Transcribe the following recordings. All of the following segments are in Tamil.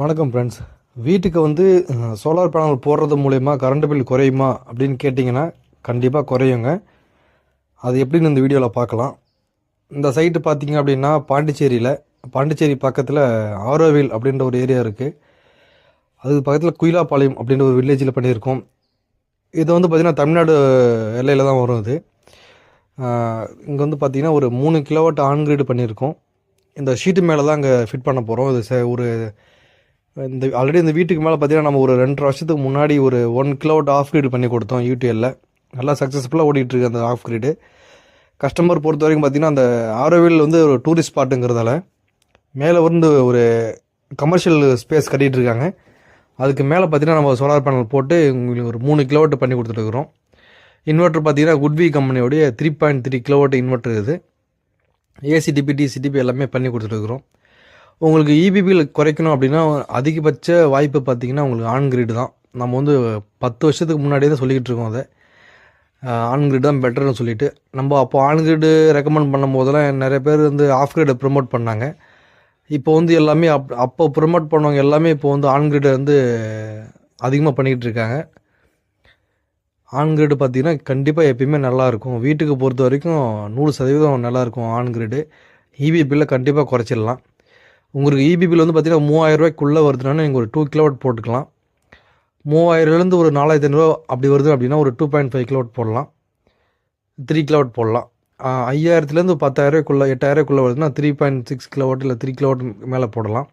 வணக்கம் ஃப்ரெண்ட்ஸ். வீட்டுக்கு சோலார் பேனல் போடுறது மூலயமா கரண்ட் பில் குறையுமா அப்படின்னு கேட்டிங்கன்னா கண்டிப்பாக குறையுங்க. அது எப்படின்னு இந்த வீடியோவில் பார்க்கலாம். இந்த சைட்டு பார்த்திங்க அப்படின்னா பாண்டிச்சேரி பக்கத்தில் ஆரோவில் அப்படின்ற ஒரு ஏரியா இருக்குது. அதுக்கு பக்கத்தில் குயிலாப்பாளையம் அப்படின்ற ஒரு வில்லேஜில் பண்ணியிருக்கோம். இது பார்த்திங்கன்னா தமிழ்நாடு எல்லையில் தான் வரும். இது இங்கே பார்த்திங்கன்னா ஒரு 3 கிலோவாட் ஆன் கிரிட் பண்ணியிருக்கோம். இந்த ஷீட்டு மேலே தான் அங்கே ஃபிட் பண்ண போகிறோம். இது ஒரு ஆல்ரெடி இந்த வீட்டுக்கு மேலே பார்த்தீங்கன்னா நம்ம ஒரு 2.5 வருஷத்துக்கு முன்னாடி ஒரு 1 கிலோவாட் ஆஃப் கிரிட் பண்ணி கொடுத்தோம் யூடிஎல்ல. நல்லா சக்ஸஸ்ஃபுல்லாக ஓடிட்டுருக்கு அந்த ஆஃப் கிரிடு. கஸ்டமர் பொறுத்த வரைக்கும் பார்த்திங்கன்னா அந்த ஆரோவில் ஒரு டூரிஸ்ட் ஸ்பாட்டுங்கிறதால மேலே ஒரு கமர்ஷியல் ஸ்பேஸ் கட்டிகிட்டு இருக்காங்க. அதுக்கு மேலே பார்த்திங்கன்னா நம்ம சோலார் பேனல் போட்டு உங்களுக்கு ஒரு 3 கிலோவாட் பண்ணி கொடுத்துட்டுருக்குறோம். இன்வெர்ட்டர் பார்த்திங்கன்னா குட்வி கம்பெனியோடைய 3.3 கிலோவாட் இன்வெர்ட்டர். இது ஏசிடிபி டிசிடிபி எல்லாமே பண்ணி கொடுத்துட்டுருக்குறோம். உங்களுக்கு இபி பில் குறைக்கணும் அப்படின்னா அதிகபட்ச வாய்ப்பு பார்த்திங்கன்னா உங்களுக்கு ஆன் கிரிட் தான். நம்ம 10 வருஷத்துக்கு முன்னாடியே தான் சொல்லிக்கிட்டு இருக்கோம். அதை ஆன் கிரிட் தான் பெட்டர்னு சொல்லிவிட்டு நம்ம அப்போ ஆன் கிரிடு ரெக்கமெண்ட் பண்ணும் போதெல்லாம் நிறைய பேர் ஆஃப் கிரிடை ப்ரொமோட் பண்ணாங்க. இப்போ எல்லாமே அப்போ ப்ரொமோட் பண்ணவங்க எல்லாமே இப்போ ஆன் கிரிடை அதிகமாக பண்ணிக்கிட்டு இருக்காங்க. ஆன் கிரிடு பார்த்திங்கன்னா கண்டிப்பாக எப்பயுமே நல்லாயிருக்கும். வீட்டுக்கு பொறுத்த வரைக்கும் 100% நல்லாயிருக்கும். ஆன் கிரிடு இபி பில்லை கண்டிப்பாக குறைச்சிடலாம். உங்களுக்கு இபி பில் பார்த்திங்கன்னா 3000 ரூபாய்க்குள்ளே வருதுன்னா நீங்கள் ஒரு 2 கிலோவாட் போட்டுக்கலாம். 3000லேருந்து ஒரு 4500 அப்படி வருது அப்படின்னா ஒரு 2.5 கிலோவாட் போடலாம், 3 கிலோவாட் போடலாம். 5000லேருந்து 10,000 8,000 வருதுன்னா 3.6 கிலோவாட் இல்லை 3 கிலோவாட் மேலே போடலாம்.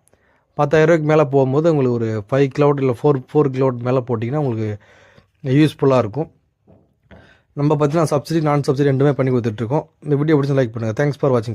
10,000 மேலே போகும்போது உங்களுக்கு ஒரு 5 கிலோவாட் இல்லை 4 கிலோவாட் மேலே போட்டிங்கன்னா உங்களுக்கு யூஸ்ஃபுல்லாக இருக்கும். நம்ம பார்த்திங்கன்னா சப்சிடி நான் சப்சிடி ரெண்டுமே பண்ணி கொடுத்துட்ருக்கோம். இந்த வீடியோ பிடிச்சி லைக் பண்ணுங்கள். தேங்க்ஸ் ஃபார் வாட்சிங்.